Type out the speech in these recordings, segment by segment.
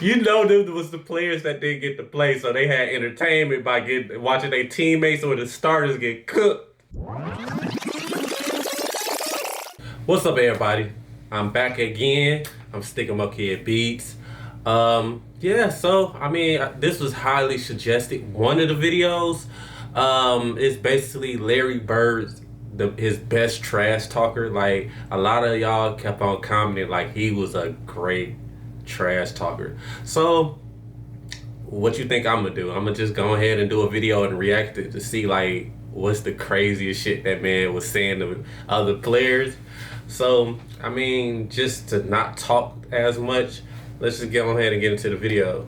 You know them was the players that didn't get to play, so they had entertainment by watching their teammates or the starters get cooked. What's up, everybody? I'm back again. I'm Stick 'em Up Kid Beats. Yeah, so I mean, this was highly suggested. One of the videos is basically Larry Bird's his best trash talker. Like, a lot of y'all kept on commenting like he was a great trash talker. So what you think I'm gonna do? I'm gonna just go ahead and do a video and react to see like what's the craziest shit that man was saying to other players. So I mean, just to not talk as much, let's just go ahead and get into the video.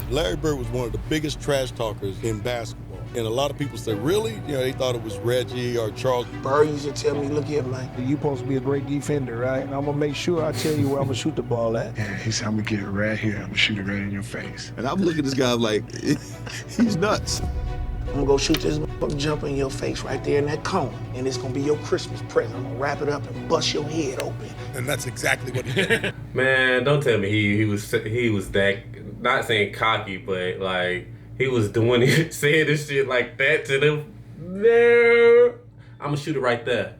Larry Bird was one of the biggest trash talkers in basketball. And a lot of people say, really? You know, they thought it was Reggie or Charles. Bird used to tell me, look here, man. You supposed to be a great defender, right? And I'm gonna make sure I tell you where I'm gonna shoot the ball at. Yeah, he said, I'm gonna get it right here. I'm gonna shoot it right in your face. And I'm looking at this guy like, he's nuts. I'm gonna go shoot this motherfucking jumper in your face right there in that cone. And it's gonna be your Christmas present. I'm gonna wrap it up and bust your head open. And that's exactly what he did. Man, don't tell me he was that, not saying cocky, but like he was doing it, saying this shit like that to them. No, I'm gonna shoot it right there,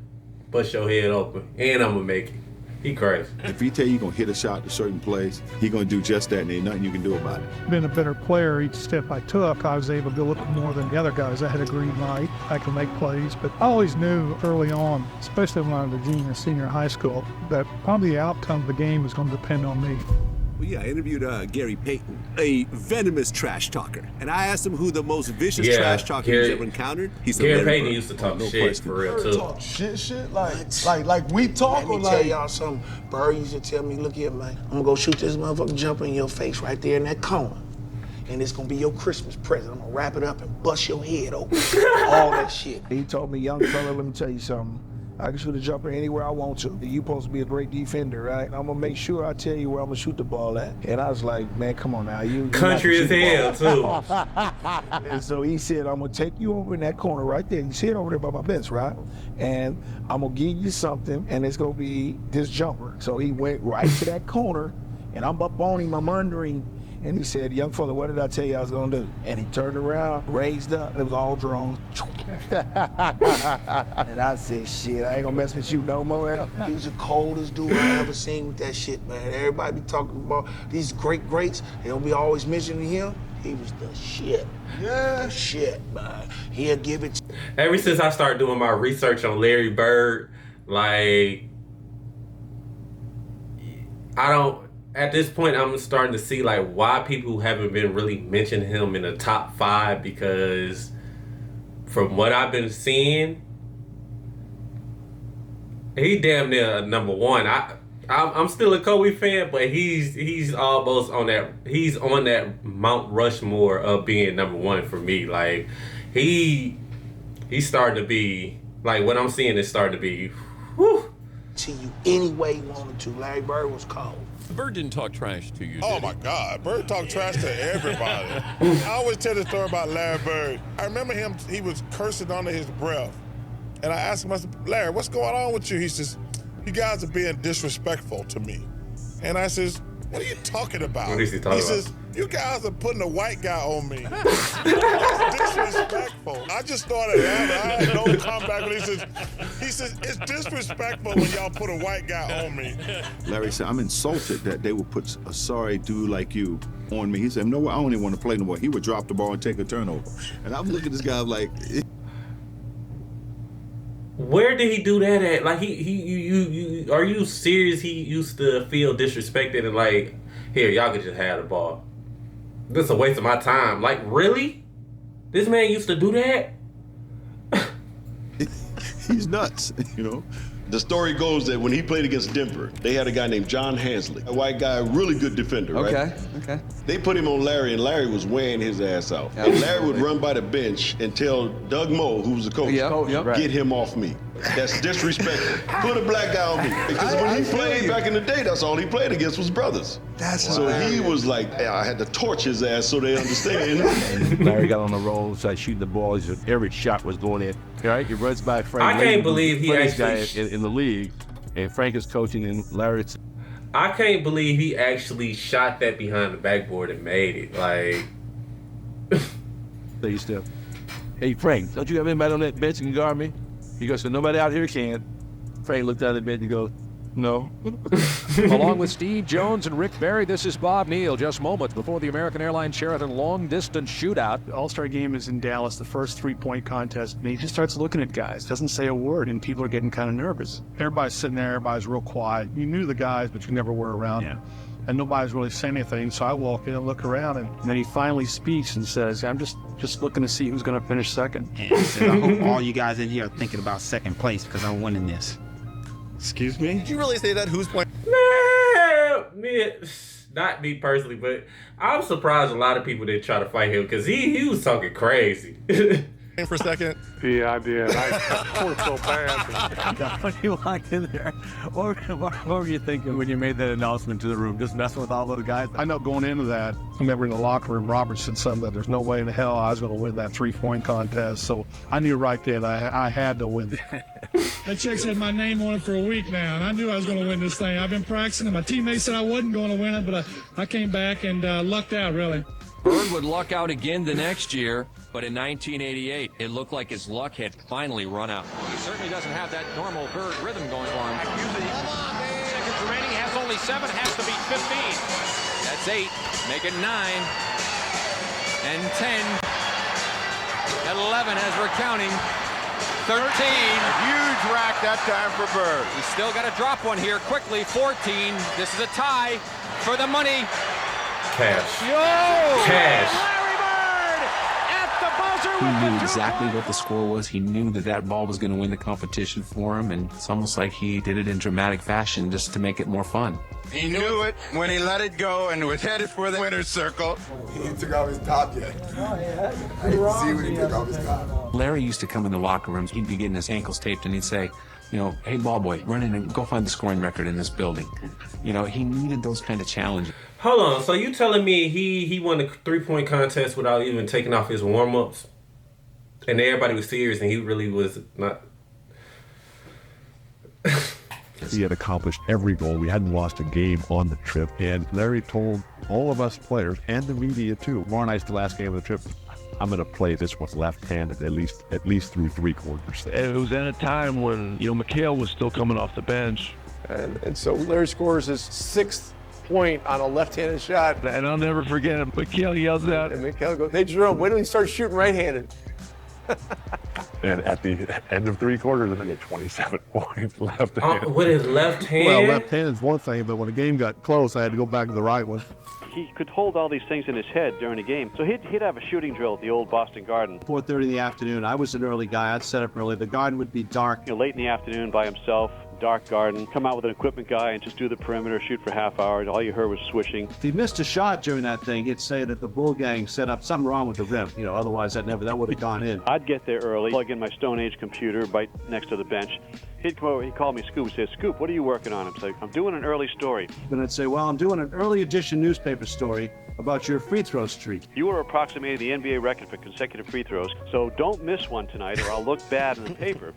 bust your head open, and I'm gonna make it. He crazy. If he tell you gonna hit a shot to a certain place, he gonna do just that, and ain't nothing you can do about it. Been a better player each step I took. I was able to look more than the other guys. I had a green light. I could make plays, but I always knew early on, especially when I was a junior, senior high school, that probably the outcome of the game was going to depend on me. Well, yeah, I interviewed Gary Payton, a venomous trash talker. And I asked him who the most vicious trash talker he's ever encountered. He said Gary Larry Payton Bird. used to talk No shit question. for real, Bird too. talk shit like we talk. Let me tell y'all something. Bird used to tell me, look here, man. I'm gonna go shoot this motherfucking jumper in your face right there in that corner. And it's gonna be your Christmas present. I'm gonna wrap it up and bust your head open. All that shit. He told me, young fella, let me tell you something. I can shoot a jumper anywhere I want to. You supposed to be a great defender, right? I'm gonna make sure I tell you where I'm gonna shoot the ball at. And I was like, man, come on now. You Country as hell, too. And so he said, I'm gonna take you over in that corner right there. You see it over there by my bench, right? And I'm gonna give you something, and it's gonna be this jumper. So he went right to that corner, and I'm up on him, I'm under him. And he said, young fella, what did I tell you I was gonna do? And he turned around, raised up, it was all drones. And I said, shit, I ain't gonna mess with you no more. He was the coldest dude I ever seen with that shit, man. Everybody be talking about these greats. They don't be always mentioning him. He was the shit. Yeah. Shit, man. He'll give it. Ever since I started doing my research on Larry Bird, like, at this point, I'm starting to see like why people haven't been really mentioning him in the top 5, because from what I've been seeing, he damn near number 1. I'm still a Kobe fan, but he's almost on that. He's on that Mount Rushmore of being number 1 for me. Like he's starting to be like, what I'm seeing is starting to be. Whew. To you any way he wanted to. Larry Bird was cold. Bird didn't talk trash to you, Oh did he? my God, Bird talked trash to everybody. I always tell the story about Larry Bird. I remember him, he was cursing under his breath. And I asked him, I said, Larry, what's going on with you? He says, you guys are being disrespectful to me. And I says, what are you talking about? What is he talking He about? says, you guys are putting a white guy on me. That's disrespectful. I just started laughing. I had no comeback. But he says, it's disrespectful when y'all put a white guy on me. Larry said, I'm insulted that they would put a sorry dude like you on me. He said, no, I don't even want to play no more. He would drop the ball and take a turnover. And I'm looking at this guy like, Where did he do that at? Like you are you serious? He used to feel disrespected and like, here, y'all could just have the ball. This is a waste of my time. Like, really? This man used to do that? he's nuts, you know? The story goes that when he played against Denver, they had a guy named John Hansley, a white guy, really good defender, right? Okay. They put him on Larry, and Larry was wearing his ass out. And Larry would run by the bench and tell Doug Moe, who was the coach, get him off me. That's disrespectful. Put a black guy on me. Because when he played back in the day, that's all he played against was brothers. So he was like, I had to torch his ass so they understand. And Larry got on the roll, started shooting the ball. Every shot was going in. Right? He runs by Frank. I can't believe he funniest actually guy in the league. And Frank is coaching, and Larry's. I can't believe he actually shot that behind the backboard and made it. Like, They used to, hey Frank, don't you have anybody on that bench who can guard me? He goes, so nobody out here can. Frank looked out of the bench and goes, no. Along with Steve Jones and Rick Barry, this is Bob Neal. Just moments before the American Airlines Sheraton long-distance shootout. The All-Star game is in Dallas, the first three-point contest, and he just starts looking at guys, doesn't say a word, and people are getting kind of nervous. Everybody's sitting there, everybody's real quiet. You knew the guys, but you never were around them. And nobody's really saying anything, so I walk in and look around, and then he finally speaks and says, I'm just looking to see who's going to finish second. And he said, I hope all you guys in here are thinking about second place because I'm winning this. Excuse me? Did you really say that? Who's playing? man, me, not me personally, but I'm surprised a lot of people didn't try to fight him because he was talking crazy. For a second? Yeah, I did. I felt so bad. When you walked in there, what were you thinking when you made that announcement to the room? Just messing with all those guys? I know going into that, I remember in the locker room, Robert said something that there's no way in hell I was going to win that three-point contest. So I knew right then I had to win. That chick's had my name on it for a week now, and I knew I was going to win this thing. I've been practicing, and my teammates said I wasn't going to win it, but I came back and lucked out, really. Bird would luck out again the next year, but in 1988, it looked like his luck had finally run out. He certainly doesn't have that normal Bird rhythm going for him. Seconds remaining, has only 7, has to beat 15. That's 8, make it 9, and 10, 11 as we're counting, 13. A huge rack that time for Bird. He's still got to drop one here quickly, 14. This is a tie for the money. Cash. Yo! Cash. Larry Bird at the buzzer He with knew the exactly what the score was. He knew that that ball was going to win the competition for him, and it's almost like he did it in dramatic fashion just to make it more fun. He knew it when he let it go and was headed for the winner's circle. He ain't took off his top yet. Oh, yeah. I didn't see when he took off his top. Larry used to come in the locker rooms. He'd be getting his ankles taped, and he'd say, you know, hey, ball boy, run in and go find the scoring record in this building. You know, he needed those kind of challenges. Hold on, so you telling me he won the three-point contest without even taking off his warm-ups? And everybody was serious and he really was not... He had accomplished every goal. We hadn't lost a game on the trip. And Larry told all of us players and the media too, tomorrow night's the last game of the trip, I'm going to play this one left-handed at least through 3 quarters. It was at a time when, you know, McHale was still coming off the bench. And so Larry scores his 6th point on a left-handed shot. And I'll never forget it. McHale yells out. And McHale goes, hey, Jerome, wait till he starts shooting right-handed. And at the end of 3 quarters, I get 27 points left-handed. With his left hand? Well, left-handed is one thing, but when the game got close, I had to go back to the right one. He could hold all these things in his head during a game. So he'd have a shooting drill at the old Boston Garden. 4:30 in the afternoon. I was an early guy. I'd set up early. The garden would be dark. You know, late in the afternoon by himself, dark garden. Come out with an equipment guy and just do the perimeter, shoot for half hour. All you heard was swishing. If he missed a shot during that thing, he'd say that the Bull Gang set up something wrong with the rim. You know, otherwise that would have gone in. I'd get there early, plug in my Stone Age computer right next to the bench. He'd come over, he'd call me Scoop. He'd say, Scoop, what are you working on? I'm saying, I'm doing an early story. Then I'd say, well, I'm doing an early edition newspaper story about your free throw streak. You are approximating the NBA record for consecutive free throws, so don't miss one tonight or I'll look bad in the paper.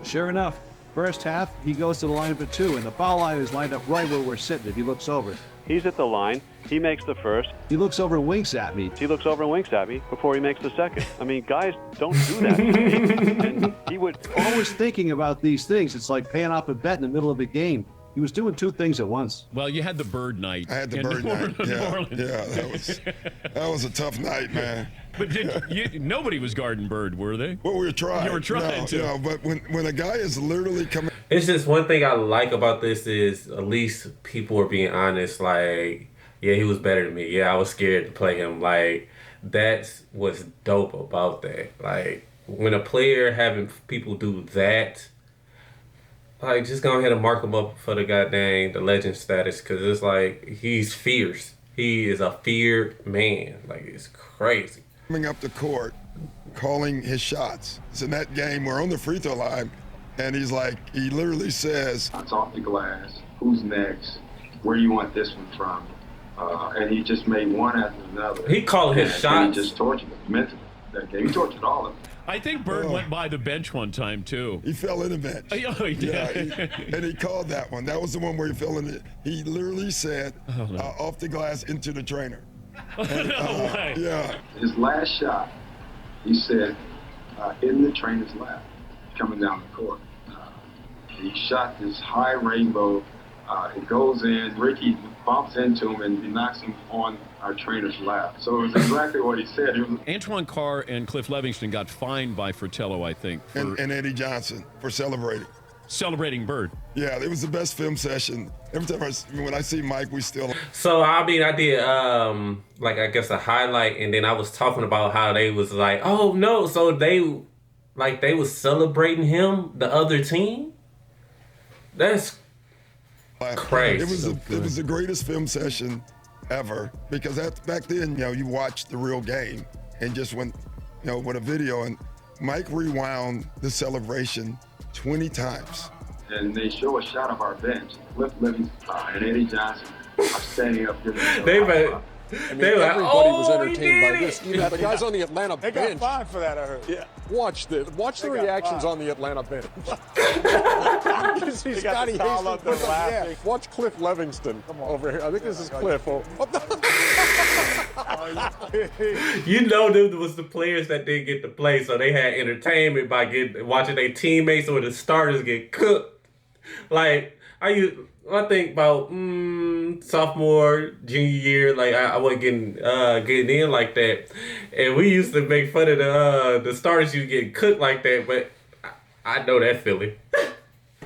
Sure enough, first half, he goes to the line for 2, and the foul line is lined up right where we're sitting if he looks over. He's at the line. He makes the first. He looks over and winks at me. He looks over and winks at me before he makes the second. I mean, guys don't do that. And he would... Always thinking about these things. It's like paying off a bet in the middle of a game. He was doing 2 things at once. Well, you had the Bird night. I had the Bird night. Yeah, that was a tough night, man. But nobody was guarding Bird, were they? Well, we were trying. You were trying to. No, but when a guy is literally coming... It's just one thing I like about this is at least people are being honest. Like, yeah, he was better than me. Yeah, I was scared to play him. Like, that's what's dope about that. Like, when a player having people do that, like, just go ahead and mark him up for the the legend status, because it's like, he's fierce. He is a feared man. Like, it's crazy. Coming up the court, calling his shots. It's in that game, we're on the free throw line, and he's like, he literally says, "It's off the glass. Who's next? Where do you want this one from?" And he just made one after another. He called his shots. He just tortured them mentally that game. He tortured all of them. I think Bird went by the bench one time, too. He fell in the bench. Oh, he did. Yeah, and he called that one. That was the one where he fell in it. He literally said, off the glass into the trainer. And, No way. Yeah. His last shot, he said, in the trainer's lap, coming down the court. He shot this high rainbow. It goes in. Ricky bumps into him and he knocks him on our trainer's lap. So it was exactly what he said. Antoine Carr and Cliff Levingston got fined by Fratello, I think. And Eddie Johnson for celebrating. Celebrating Bird. Yeah, it was the best film session. Every time when I see Mike, we still. So I mean, I did like I guess a highlight, and then I was talking about how they was like, oh no, so they was celebrating him, the other team. That's crazy. It was the greatest film session ever because back then, you watched the real game and just went, with a video, and Mike rewound the celebration 20 times. And they show a shot of our bench. Cliff Livingston and Eddie Johnson are standing up giving Everybody was entertained by this. Even the guys on the Atlanta bench. They got fined for that, I heard. Yeah. Watch the reactions on the Atlanta bench. See Scotty Hastings. Watch Cliff Levingston over here. I think this is Cliff. Them was the players that didn't get to play, so they had entertainment by watching their teammates or the starters get cooked. Like I think about sophomore, junior year, like I wasn't getting in like that, and we used to make fun of the starters you getting cooked like that. But I know that feeling.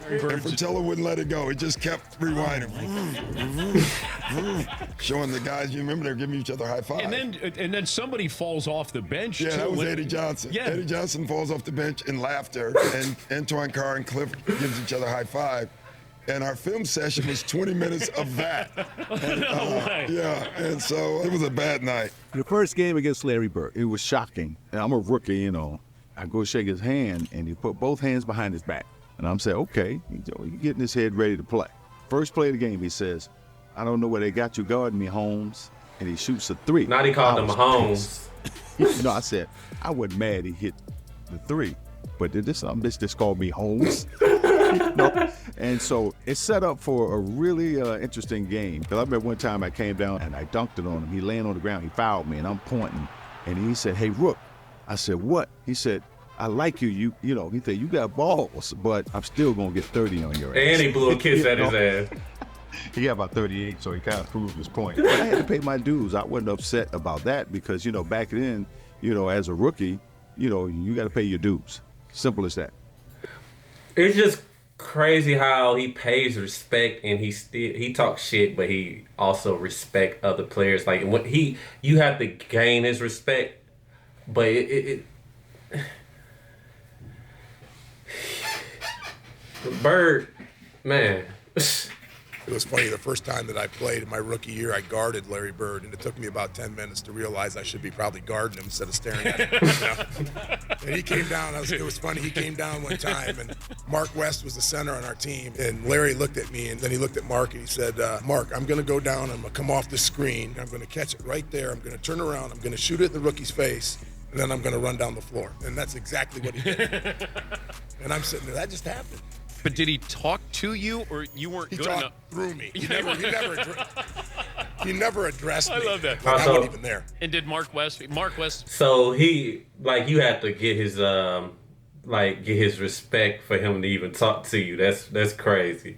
And Fratello wouldn't let it go. He just kept rewinding, showing the guys. You remember they're giving each other high five. And then somebody falls off the bench. Yeah, too. that was Eddie Johnson. Yeah. Eddie Johnson falls off the bench in laughter, and Antoine Carr and Cliff gives each other high five. And our film session was 20 minutes of that. And, yeah, and so it was a bad night. The first game against Larry Bird, it was shocking. And I'm a rookie, I go shake his hand, and he put both hands behind his back. And I'm saying, okay, he's getting his head ready to play. First play of the game, he says, I don't know where they got you guarding me, Holmes. And he shoots a three. Now he called him Holmes. I said, I wasn't mad he hit the three, but this bitch just called me Holmes. And so it set up for a really interesting game. Because I remember one time I came down and I dunked it on him. He laying on the ground, he fouled me, and I'm pointing. And he said, hey, Rook. I said, what? He said, I like you. He said, you got balls, but I'm still going to get 30 on your ass. And he blew a kiss at his ass. He got about 38, so he kind of proved his point. But I had to pay my dues. I wasn't upset about that because, back then, as a rookie, you got to pay your dues. Simple as that. It's just crazy how he pays respect and he talks shit, but he also respect other players. Like when you have to gain his respect, but Bird, man. It was funny, the first time that I played in my rookie year, I guarded Larry Bird, and it took me about 10 minutes to realize I should be probably guarding him instead of staring at him. And he came down, it was funny, he came down one time, and Mark West was the center on our team, and Larry looked at me, and then he looked at Mark, and he said, Mark, I'm going to go down, I'm going to come off the screen, I'm going to catch it right there, I'm going to turn around, I'm going to shoot it in the rookie's face, and then I'm going to run down the floor. And that's exactly what he did. And I'm sitting there, that just happened. But did he talk to you, or you weren't good enough? He talked through me. He never addressed me. I love that. I wasn't even there. And did Mark West? So he, you had to get his respect for him to even talk to you. That's crazy.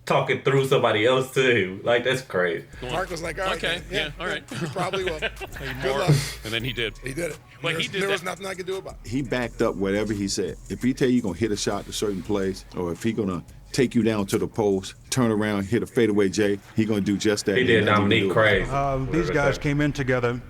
Talking through somebody else too. That's crazy. Mark was like, all right. Okay, yeah, all right. You probably will. Good luck. And then he did. He did it. Well, there was nothing I could do about it. He backed up whatever he said. If he tell you going to hit a shot to certain place, or if he going to take you down to the post, turn around, hit a fadeaway J, he going to do just that. He did Dominique crazy. These guys came in together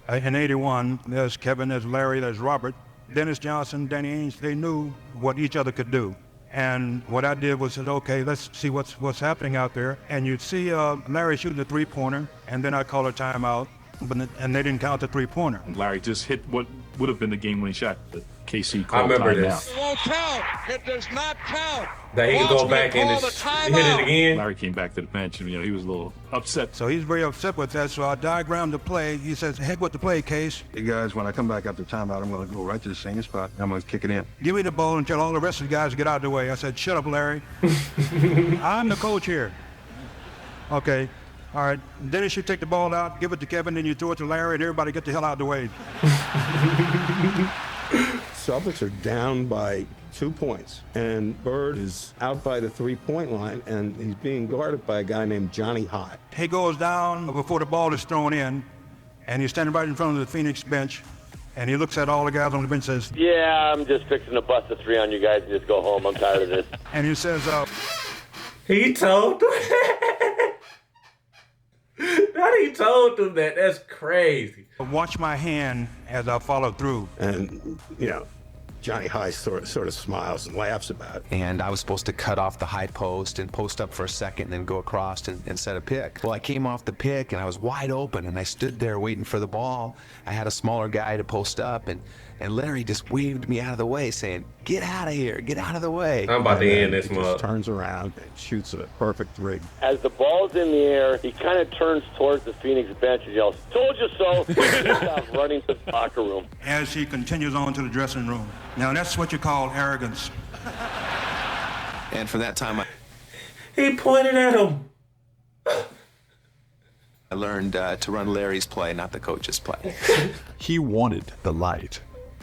in 81. There's Kevin, there's Larry, there's Robert. Dennis Johnson, Danny Ainge, they knew what each other could do. And what I did was said, okay, let's see what's happening out there. And you'd see Larry shooting the three-pointer, and then I'd call a timeout, and they didn't count the three-pointer. Larry just hit what would have been the game-winning shot, the KC I called remember timeout. this. It won't count. It does not count. That he could go back and hit it again. Larry came back to the bench, and he was a little upset. So he's very upset with that. So I diagrammed the play. He says, "Heck with the play, Case. Hey guys, when I come back after timeout, I'm going to go right to the same spot. I'm going to kick it in. Give me the ball and tell all the rest of the guys to get out of the way." I said, "Shut up, Larry. I'm the coach here." Okay. All right. Dennis, you take the ball out, give it to Kevin, then you throw it to Larry, and everybody get the hell out of the way. Celtics are down by 2 points, and Bird is out by the three-point line, and he's being guarded by a guy named Johnny High. He goes down before the ball is thrown in, and he's standing right in front of the Phoenix bench, and he looks at all the guys on the bench and says, "Yeah, I'm just fixing to bust a three on you guys and just go home. I'm tired of this." And he says, He told them. That he told them that. That's crazy. "Watch my hand as I follow through." And, Johnny High sort of smiles and laughs about it. And I was supposed to cut off the high post and post up for a second and then go across and set a pick. Well, I came off the pick and I was wide open and I stood there waiting for the ball. I had a smaller guy to post up and Larry just waved me out of the way saying, "Get out of here, get out of the way." I'm about to end this He just turns around and shoots a perfect three. As the ball's in the air, he kind of turns towards the Phoenix bench and yells, "Told you so!" He stops running to the locker room. As he continues on to the dressing room. Now, that's what you call arrogance. And from that time, he pointed at him. I learned to run Larry's play, not the coach's play. He wanted the light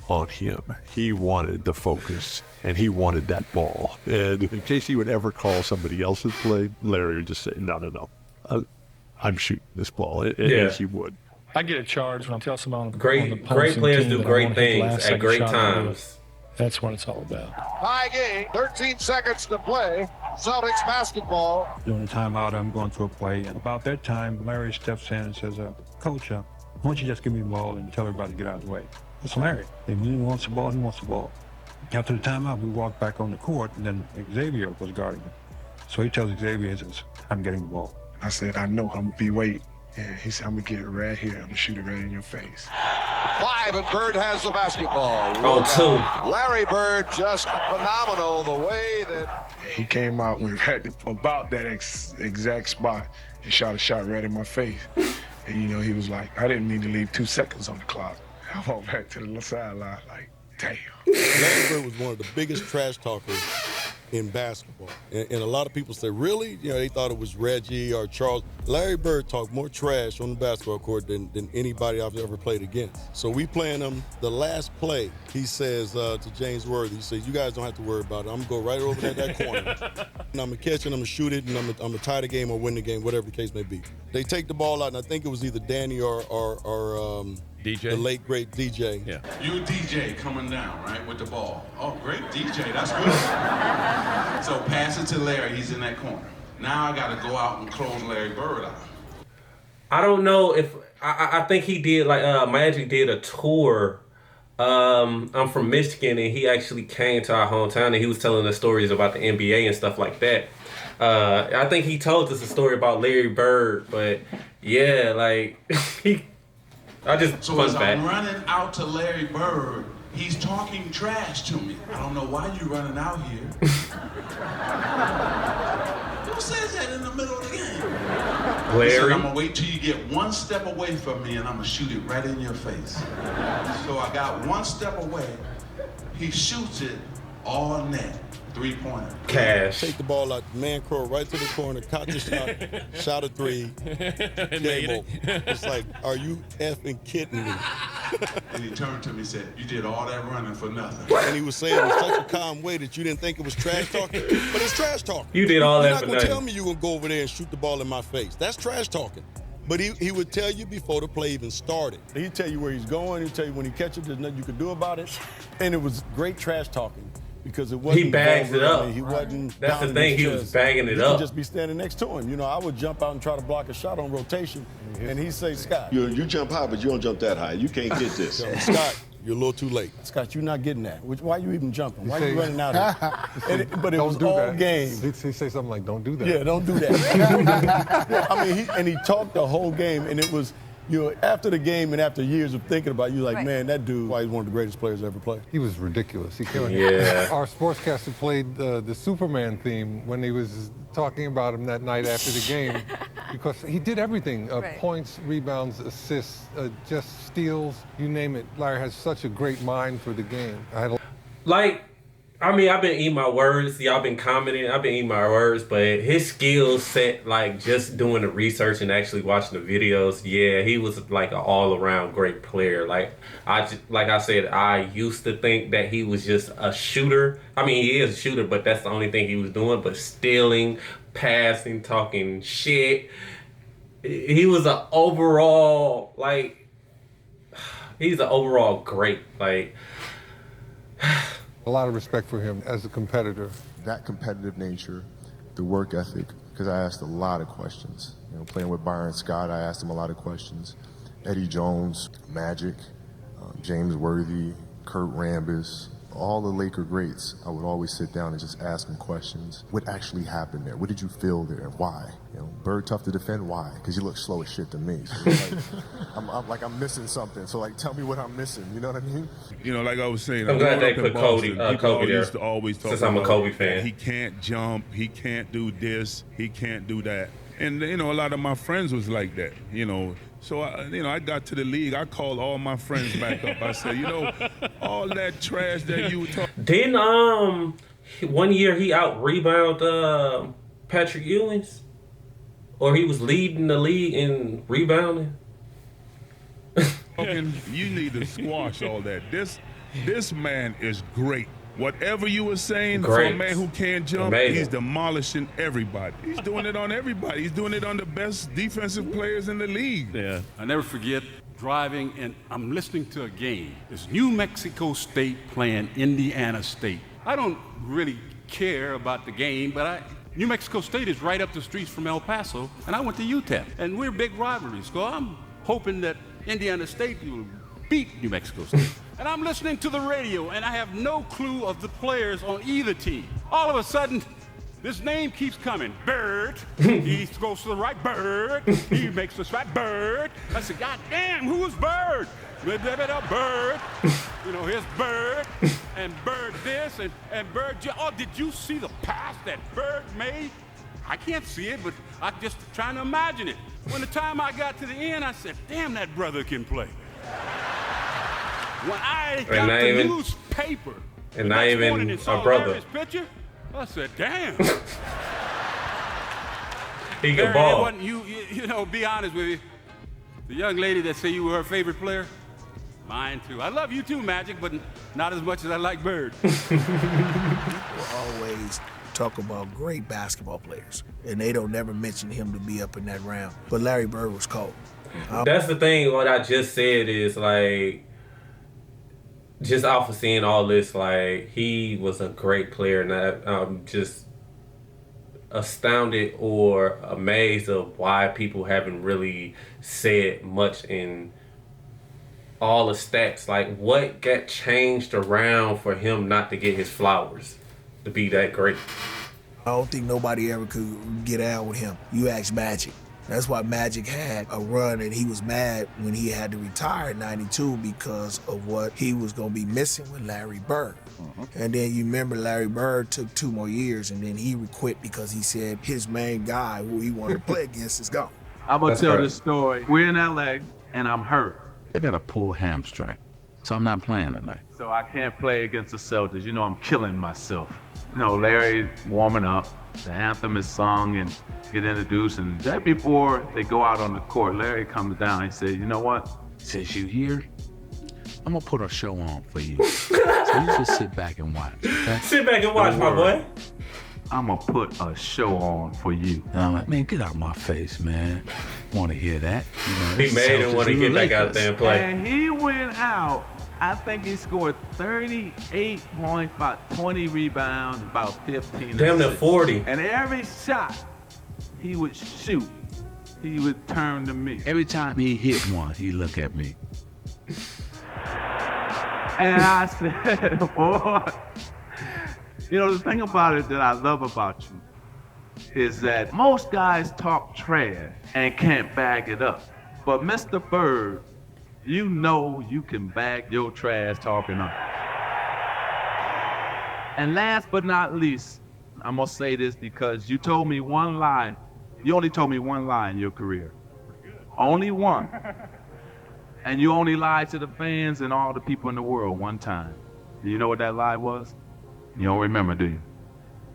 on him. He wanted the focus, and he wanted that ball. And in case he would ever call somebody else's play, Larry would just say, no. I'm shooting this ball. And he would. I get a charge when I tell someone on the Great opposing players team do that I great wanna hit the things last at great second shot and do it. times. That's what it's all about. High game, 13 seconds to play. Celtics basketball. During the timeout, I'm going through a play. And about that time, Larry steps in and says, "Coach, why don't you just give me the ball and tell everybody to get out of the way?" It's Larry. If he wants the ball, he wants the ball. After the timeout, we walked back on the court, and then Xavier was guarding him. So he tells Xavier, he says, "I'm getting the ball." I said, "I know, I'm gonna be waiting." And he said, "I'm gonna get it right here. I'm gonna shoot it right in your face." 5, and Bird has the basketball. Oh, 2. Larry Bird, just phenomenal the way that He came out when at about that exact spot and shot a shot right in my face. And he was like, "I didn't mean to leave 2 seconds on the clock." I walked back to the sideline like, damn. Larry Bird was one of the biggest trash talkers in basketball. And a lot of people say, really? They thought it was Reggie or Charles. Larry Bird talked more trash on the basketball court than anybody I've ever played against. So we playing him the last play. He says to James Worthy, he says, "You guys don't have to worry about it. I'm going to go right over that corner. And I'm going to catch it, I'm going to shoot it, and I'm going to tie the game or win the game, whatever the case may be." They take the ball out, and I think it was either Danny or DJ? the late, great DJ. Yeah. You DJ coming down, right, with the ball. Oh, great DJ, that's good. So pass it to Larry, he's in that corner. Now I got to go out and close Larry Bird out. I don't know if I think he did Magic did a tour. I'm from Michigan, and he actually came to our hometown, and he was telling us stories about the NBA and stuff like that. I think he told us a story about Larry Bird, but yeah, So as I'm running out to Larry Bird, he's talking trash to me. I don't know why you running out here. Who says that in the middle of the game? Larry. He said, "I'm gonna wait till you get 1 step away from me and I'm gonna shoot it right in your face." So I got 1 step away. He shoots it all net. 3-pointer. Cash. Take the ball out, man crow right to the corner, caught the shot, shot a 3. Game over. It's like, are you effing kidding me? And he turned to me and said, "You did all that running for nothing." And he was saying it in such a calm way that you didn't think it was trash talking, but it's trash talking. You did all that for You're not nothing. gonna tell me you're gonna go over there and shoot the ball in my face. That's trash talking. But he would tell you before the play even started. He'd tell you where he's going, he'd tell you when he catches it, there's nothing you could do about it. And it was great trash talking. Because it wasn't. He bags it up. He wasn't. That's the thing. He was bagging it you up. could just be standing next to him. I would jump out and try to block a shot on rotation, and he'd say, "Scott, You jump high, but you don't jump that high. You can't get this." Scott, you're a little too late. Scott, you're not getting that. Why are you even jumping? Why are you running out of it? But it was all game. He'd say something like, "Don't do that." Yeah, don't do that. I mean, he talked the whole game, and it was You know, after the game and after years of thinking about it, you're like, Right. man, that dude, why he's one of the greatest players ever played. He was ridiculous. He killed Yeah. Our sportscaster played the Superman theme when he was talking about him that night after the game because he did everything. Right. Points, rebounds, assists, just steals, you name it. Larry has such a great mind for the game. I've been eating my words. Y'all been commenting. I've been eating my words, but his skill set, like just doing the research and actually watching the videos, yeah, he was like an all-around great player. Like I said, I used to think that he was just a shooter. I mean, he is a shooter, but that's the only thing he was doing. But stealing, passing, talking shit. He was an overall he's an overall great. A lot of respect for him as a competitor. That competitive nature, the work ethic, because I asked a lot of questions. You know, playing with Byron Scott, I asked him a lot of questions. Eddie Jones, Magic, James Worthy, Kurt Rambis, all the Laker greats, I would always sit down and just ask them questions. What actually happened there? What did you feel there? Why? You know, Bird tough to defend. Why? Because you look slow as shit to me. So it's like, I'm missing something. So like, tell me what I'm missing. You know what I mean? You know, like I was saying, I'm glad they growing put up in Boston, Kobe there. used to always talk Since I'm a about Kobe fan. He can't jump. He can't do this. He can't do that. And you know, a lot of my friends was like that. You know. So, I got to the league. I called all my friends back up. I said, you know, all that trash that you were talking. Didn't 1 year he out-rebound Patrick Ewing's? Or he was leading the league in rebounding? You need to squash all that. This man is great. Whatever you were saying, for a man who can't jump, he's demolishing everybody. He's doing it on everybody. He's doing it on the best defensive players in the league. Yeah, I never forget driving and I'm listening to a game. It's New Mexico State playing Indiana State. I don't really care about the game, but New Mexico State is right up the streets from El Paso, and I went to UTEP, and we're big rivalries. So I'm hoping that Indiana State will beat New Mexico State. And I'm listening to the radio, and I have no clue of the players on either team. All of a sudden, this name keeps coming. Bird. He goes to the right. Bird. He makes the shot. Bird. I said, God damn, who is Bird? Bird. You know, here's Bird. And Bird this. And Bird. Oh, did you see the pass that Bird made? I can't see it, but I'm just trying to imagine it. When the time I got to the end, I said, damn, that brother can play. When I got the newspaper, and not even a brother. Picture, I said, damn. He could ball. You know, be honest with you. The young lady that said you were her favorite player, mine too. I love you too, Magic, but not as much as I like Bird. People always talk about great basketball players, and they don't never mention him to be up in that round. But Larry Bird was cold. That's the thing. What I just said is like, just off of seeing all this, like he was a great player, and I'm just astounded or amazed of why people haven't really said much in all the stats. Like, what got changed around for him not to get his flowers, to be that great? I don't think nobody ever could get out with him. You ask Magic. That's why Magic had a run, and he was mad when he had to retire in '92 because of what he was going to be missing with Larry Bird. And then you remember Larry Bird took 2 more years, and then he quit because he said his main guy who he wanted to play against is gone. I'm going to tell this story. We're in LA, and I'm hurt. I got a pulled hamstring, so I'm not playing tonight. So I can't play against the Celtics. You know, I'm killing myself. You know, Larry's warming up. The anthem is sung and get introduced, and right before they go out on the court, Larry comes down and says, you know what? He says, you here? I'm gonna put a show on for you. So you just sit back and watch, okay? Sit back and watch, my boy. I'm gonna put a show on for you. And I'm like, man, get out of my face, man. Want to hear that? You know, he made him want to get back out there and play. And he went out. I think he scored 38 points, about 20 rebounds, about 15 Damn near 40. And every shot he would shoot, he would turn to me. Every time he hit one, he look at me. And I said, boy, you know, the thing about it that I love about you is that most guys talk trash and can't bag it up. But Mr. Bird, you know you can back your trash talking up. And last but not least, I'm gonna say this because you told me one lie. You only told me one lie in your career. Only one. And you only lied to the fans and all the people in the world one time. Do you know what that lie was? You don't remember, do you?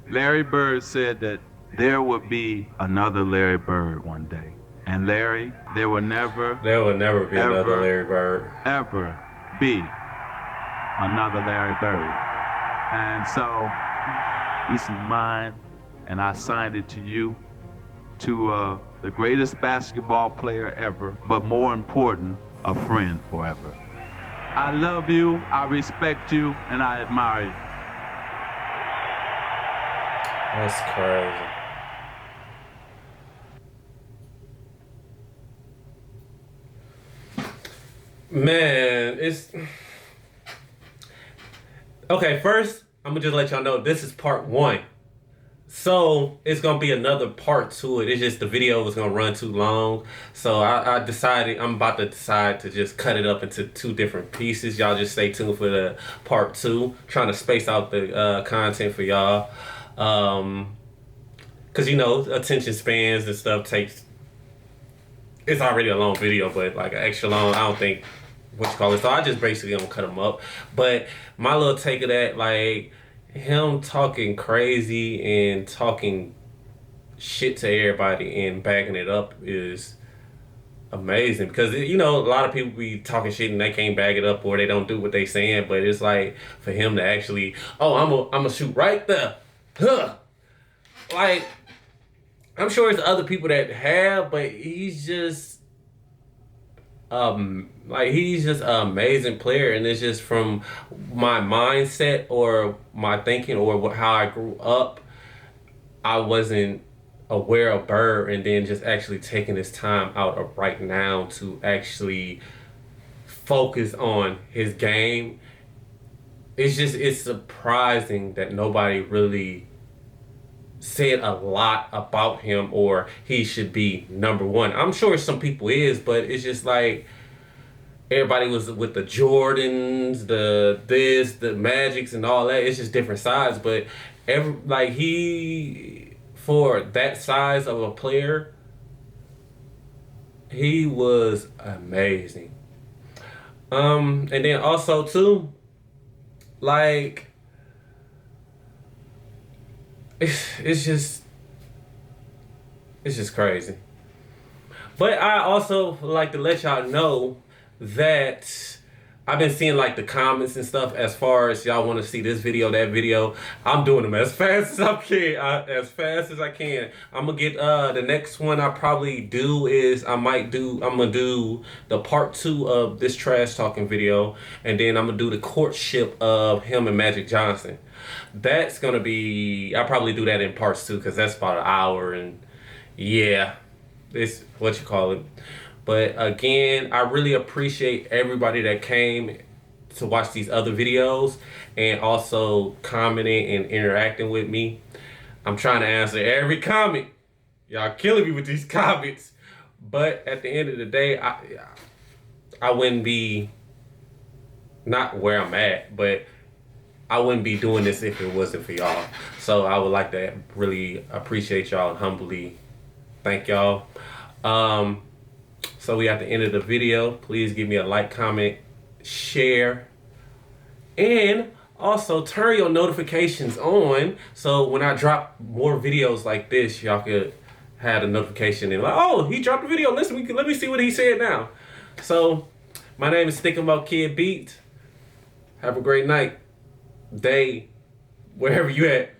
Larry Bird said that there would be another Larry Bird one day. And Larry, there will never be another Larry Bird. Ever be another Larry Bird. And so, this is mine, and I signed it to you, to the greatest basketball player ever, but more important, a friend forever. I love you, I respect you, and I admire you. That's crazy. Man, it's... Okay, first, I'm gonna just let y'all know this is part 1. So, it's gonna be another part to it. It's just the video was gonna run too long. So, I decided, I'm about to decide to just cut it up into 2 different pieces. Y'all just stay tuned for the part 2. Trying to space out the content for y'all. Cause you know, attention spans and stuff takes... It's already a long video, but like an extra long, I don't think... So I just basically gonna cut them up. But my little take of that, like him talking crazy and talking shit to everybody and backing it up is amazing. Because you know, a lot of people be talking shit and they can't back it up or they don't do what they saying. But it's like for him to actually, oh, I'm gonna shoot right there, huh? Like I'm sure it's other people that have, but he's just. He's just an amazing player, and it's just from my mindset or my thinking or how I grew up, I wasn't aware of Bird, and then just actually taking this time out of right now to actually focus on his game. It's surprising that nobody really said a lot about him or he should be number 1. I'm sure some people is, but it's just like everybody was with the Jordans, the Magics and all that. It's just different sides, but he, for that size of a player, he was amazing. And then also too, like it's just crazy. But I also like to let y'all know that I've been seeing like the comments and stuff as far as y'all want to see this video, that video. I'm doing them as fast as I can. I'm gonna get the next one I probably do is I'm gonna do the part 2 of this trash talking video, and then I'm gonna do the courtship of him and Magic Johnson. That's gonna be, I'll probably do that in parts 2 because that's about an hour, and yeah, it's what you call it. But again, I really appreciate everybody that came to watch these other videos and also commenting and interacting with me. I'm trying to answer every comment. Y'all killing me with these comments. But at the end of the day, I wouldn't be, not where I'm at, but I wouldn't be doing this if it wasn't for y'all. So I would like to really appreciate y'all and humbly thank y'all. So we at the end of the video. Please give me a like, comment, share, and also turn your notifications on so when I drop more videos like this, y'all could have a notification and like, oh, he dropped a video. Listen, let me see what he said now. So my name is Stick 'em Up Kid Beat. Have a great night, day, wherever you at.